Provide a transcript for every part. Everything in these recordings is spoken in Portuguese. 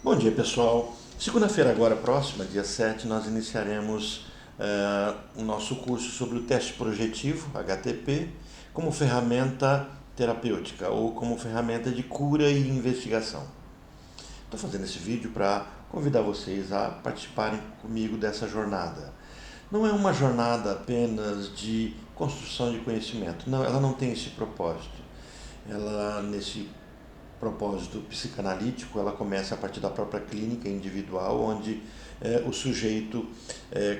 Bom dia, pessoal. Segunda-feira agora, próxima, dia 7, nós iniciaremos o nosso curso sobre o teste projetivo, HTP, como ferramenta terapêutica ou como ferramenta de cura e investigação. Estou fazendo esse vídeo para convidar vocês a participarem comigo dessa jornada. Não é uma jornada apenas de construção de conhecimento, não, ela não tem esse propósito. Ela, nesse propósito psicanalítico, ela começa a partir da própria clínica individual, onde o sujeito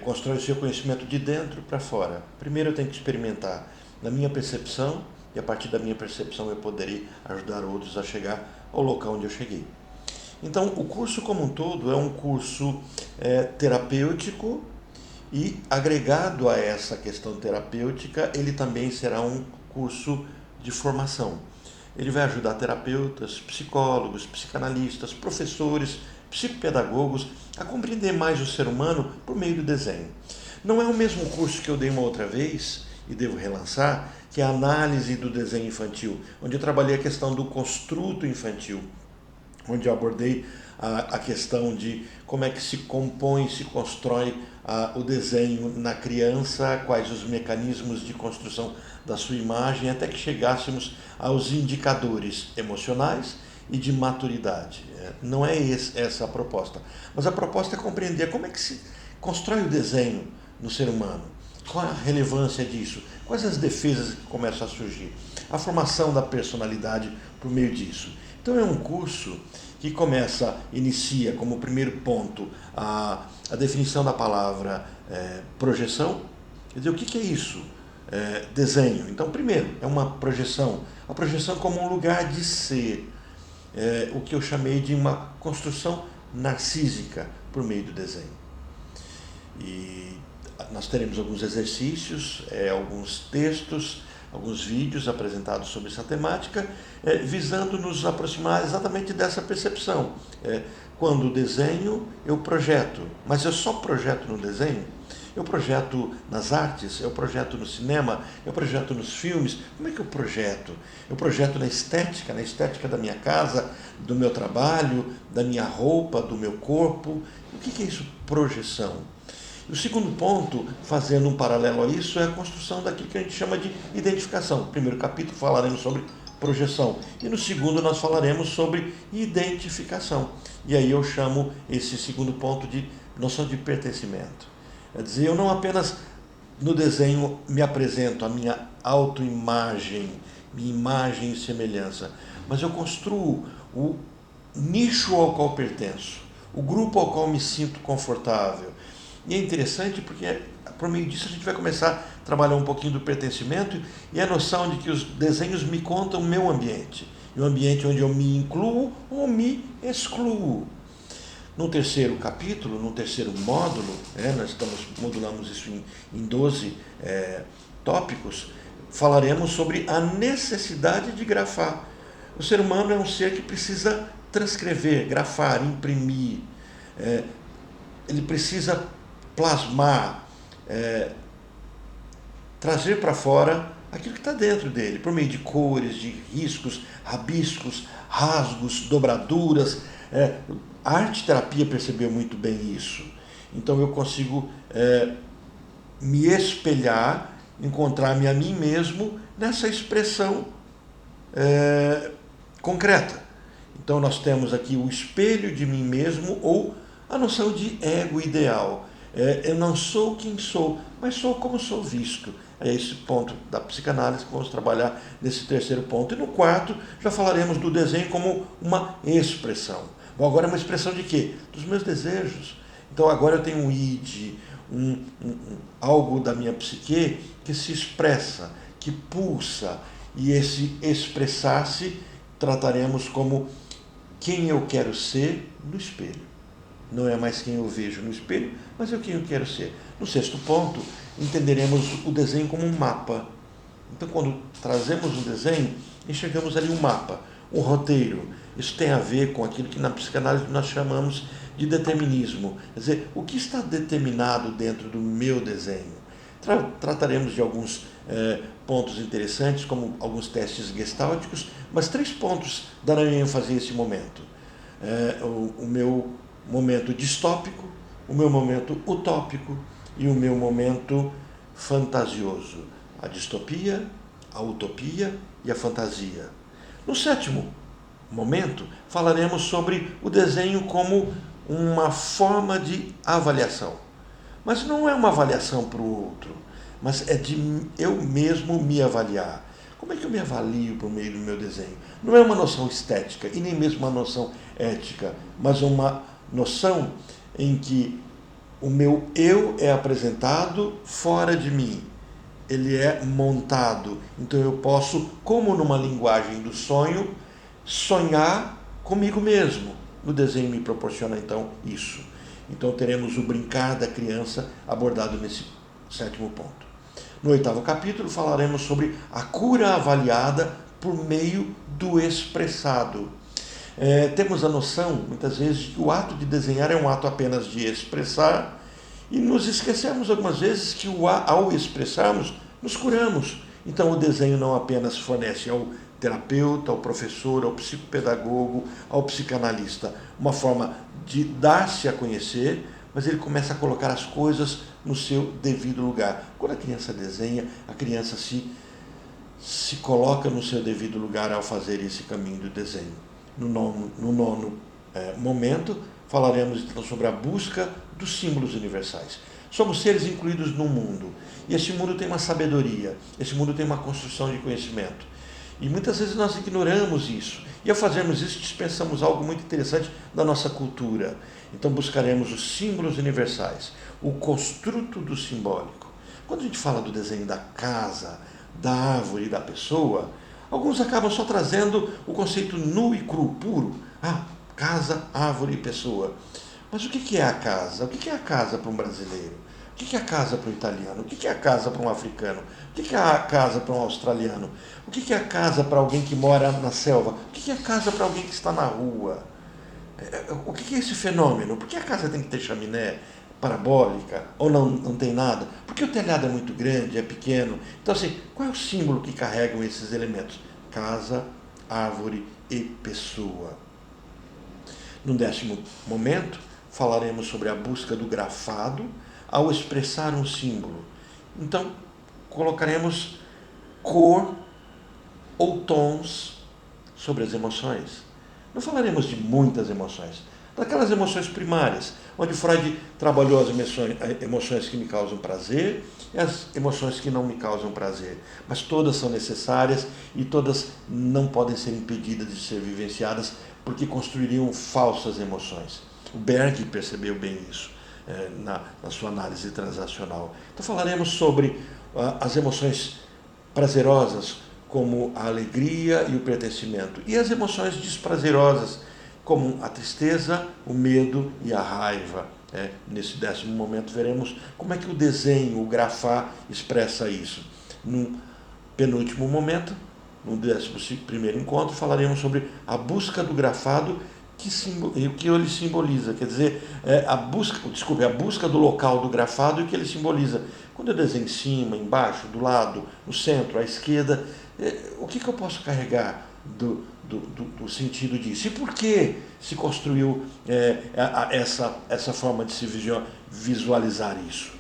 constrói o seu conhecimento de dentro para fora. Primeiro eu tenho que experimentar na minha percepção, e a partir da minha percepção eu poderei ajudar outros a chegar ao local onde eu cheguei. Então, o curso como um todo é um curso terapêutico e, agregado a essa questão terapêutica, ele também será um curso de formação. Ele vai ajudar terapeutas, psicólogos, psicanalistas, professores, psicopedagogos a compreender mais o ser humano por meio do desenho. Não é o mesmo curso que eu dei uma outra vez, e devo relançar, que é a análise do desenho infantil, onde eu trabalhei a questão do construto infantil, onde eu abordei a questão de como é que se compõe, se constrói o desenho na criança, quais os mecanismos de construção da sua imagem, até que chegássemos aos indicadores emocionais e de maturidade. Não é essa a proposta, mas a proposta é compreender como é que se constrói o desenho no ser humano, qual a relevância disso, quais as defesas que começam a surgir, a formação da personalidade por meio disso. Então é um curso que inicia como primeiro ponto a definição da palavra projeção. Quer dizer, o que é isso? Desenho. Então, primeiro, é uma projeção. A projeção como um lugar de ser. O que eu chamei de uma construção narcísica por meio do desenho. E nós teremos alguns exercícios, alguns textos, alguns vídeos apresentados sobre essa temática, visando nos aproximar exatamente dessa percepção. Quando desenho, eu projeto, mas eu só projeto no desenho? Eu projeto nas artes, eu projeto no cinema, eu projeto nos filmes. Como é que eu projeto? Eu projeto na estética da minha casa, do meu trabalho, da minha roupa, do meu corpo. O que é isso, projeção? O segundo ponto, fazendo um paralelo a isso, é a construção daquilo que a gente chama de identificação. No primeiro capítulo falaremos sobre projeção e no segundo nós falaremos sobre identificação. E aí eu chamo esse segundo ponto de noção de pertencimento. Quer dizer, eu não apenas no desenho me apresento a minha autoimagem, minha imagem e semelhança, mas eu construo o nicho ao qual pertenço, o grupo ao qual me sinto confortável. E é interessante porque por meio disso a gente vai começar a trabalhar um pouquinho do pertencimento e a noção de que os desenhos me contam o meu ambiente, e o ambiente onde eu me incluo ou me excluo. No terceiro capítulo, no terceiro módulo, nós modulamos isso em 12 tópicos, falaremos sobre a necessidade de grafar. O ser humano é um ser que precisa transcrever, grafar, imprimir. Ele precisa plasmar, trazer para fora aquilo que está dentro dele, por meio de cores, de riscos, rabiscos, rasgos, dobraduras. A arte-terapia percebeu muito bem isso. Então eu consigo me espelhar, encontrar-me a mim mesmo nessa expressão concreta. Então nós temos aqui o espelho de mim mesmo ou a noção de ego ideal. Eu não sou quem sou, mas sou como sou visto. É esse ponto da psicanálise que vamos trabalhar nesse terceiro ponto. E no quarto, já falaremos do desenho como uma expressão. Bom, agora é uma expressão de quê? Dos meus desejos. Então agora eu tenho um id, algo da minha psique que se expressa, que pulsa. E esse expressar-se trataremos como quem eu quero ser no espelho. Não é mais quem eu vejo no espelho, mas é quem eu quero ser. No sexto ponto, entenderemos o desenho como um mapa. Então, quando trazemos um desenho, enxergamos ali um mapa, um roteiro. Isso tem a ver com aquilo que na psicanálise nós chamamos de determinismo. Quer dizer, o que está determinado dentro do meu desenho? Trataremos de alguns pontos interessantes, como alguns testes gestálticos, mas 3 pontos darão ênfase a esse momento. o meu momento distópico, o meu momento utópico e o meu momento fantasioso. A distopia, a utopia e a fantasia. No sétimo momento, falaremos sobre o desenho como uma forma de avaliação. Mas não é uma avaliação para o outro, mas é de eu mesmo me avaliar. Como é que eu me avalio por meio do meu desenho? Não é uma noção estética e nem mesmo uma noção ética, mas uma noção em que o meu eu é apresentado fora de mim. Ele é montado. Então eu posso, como numa linguagem do sonho, sonhar comigo mesmo. No desenho me proporciona então isso. Então teremos o brincar da criança abordado nesse sétimo ponto. No oitavo capítulo falaremos sobre a cura avaliada por meio do expressado. Temos a noção, muitas vezes, de que o ato de desenhar é um ato apenas de expressar e nos esquecemos algumas vezes que ao expressarmos, nos curamos. Então o desenho não apenas fornece ao terapeuta, ao professor, ao psicopedagogo, ao psicanalista uma forma de dar-se a conhecer, mas ele começa a colocar as coisas no seu devido lugar. Quando a criança desenha, a criança se coloca no seu devido lugar ao fazer esse caminho do desenho. No nono momento, falaremos então sobre a busca dos símbolos universais. Somos seres incluídos num mundo, e esse mundo tem uma sabedoria, esse mundo tem uma construção de conhecimento. E muitas vezes nós ignoramos isso. E ao fazermos isso, dispensamos algo muito interessante da nossa cultura. Então buscaremos os símbolos universais, o construto do simbólico. Quando a gente fala do desenho da casa, da árvore e da pessoa, alguns acabam só trazendo o conceito nu e cru, puro. Casa, árvore e pessoa. Mas o que é a casa? O que é a casa para um brasileiro? O que é a casa para um italiano? O que é a casa para um africano? O que é a casa para um australiano? O que é a casa para alguém que mora na selva? O que é a casa para alguém que está na rua? O que é esse fenômeno? Por que a casa tem que ter chaminé parabólica ou não tem nada? Porque o telhado é muito grande, é pequeno. Então, assim, qual é o símbolo que carregam esses elementos? Casa, árvore e pessoa. No décimo momento, falaremos sobre a busca do grafado ao expressar um símbolo. Então, colocaremos cor ou tons sobre as emoções. Não falaremos de muitas emoções, daquelas emoções primárias, onde Freud trabalhou as emoções que me causam prazer e as emoções que não me causam prazer. Mas todas são necessárias e todas não podem ser impedidas de ser vivenciadas porque construiriam falsas emoções. O Berg percebeu bem isso na sua análise transacional. Então falaremos sobre as emoções prazerosas, como a alegria e o pertencimento, e as emoções desprazerosas, como a tristeza, o medo e a raiva. Nesse décimo momento veremos como é que o desenho, o grafar, expressa isso. No penúltimo momento, no 11º encontro, falaremos sobre a busca do grafado e o que ele simboliza, quer dizer, a busca do local do grafado e o que ele simboliza. Quando eu desenho em cima, embaixo, do lado, no centro, à esquerda, o que eu posso carregar do sentido disso? E por que se construiu essa forma de se visualizar isso?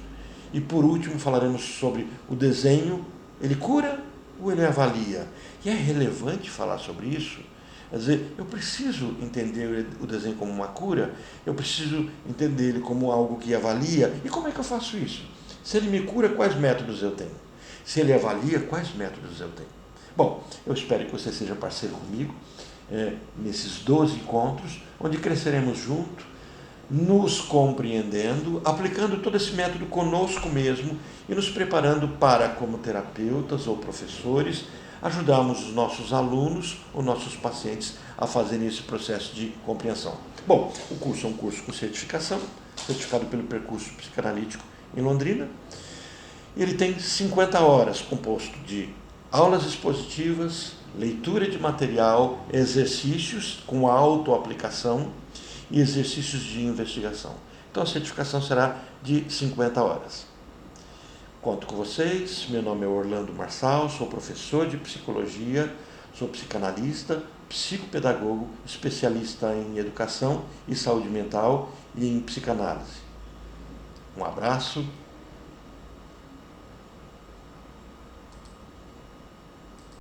E por último falaremos sobre o desenho, ele cura ou ele avalia? E é relevante falar sobre isso? Quer dizer, eu preciso entender o desenho como uma cura, eu preciso entender ele como algo que avalia. E como é que eu faço isso? Se ele me cura, quais métodos eu tenho? Se ele avalia, quais métodos eu tenho? Bom, eu espero que você seja parceiro comigo nesses 12 encontros, onde cresceremos juntos, nos compreendendo, aplicando todo esse método conosco mesmo e nos preparando para, como terapeutas ou professores, ajudarmos os nossos alunos ou nossos pacientes a fazerem esse processo de compreensão. Bom, o curso é um curso com certificação, certificado pelo Percurso Psicanalítico em Londrina. Ele tem 50 horas, composto de aulas expositivas, leitura de material, exercícios com autoaplicação e exercícios de investigação. Então a certificação será de 50 horas. Conto com vocês, meu nome é Orlando Marçal, sou professor de psicologia, sou psicanalista, psicopedagogo, especialista em educação e saúde mental e em psicanálise. Um abraço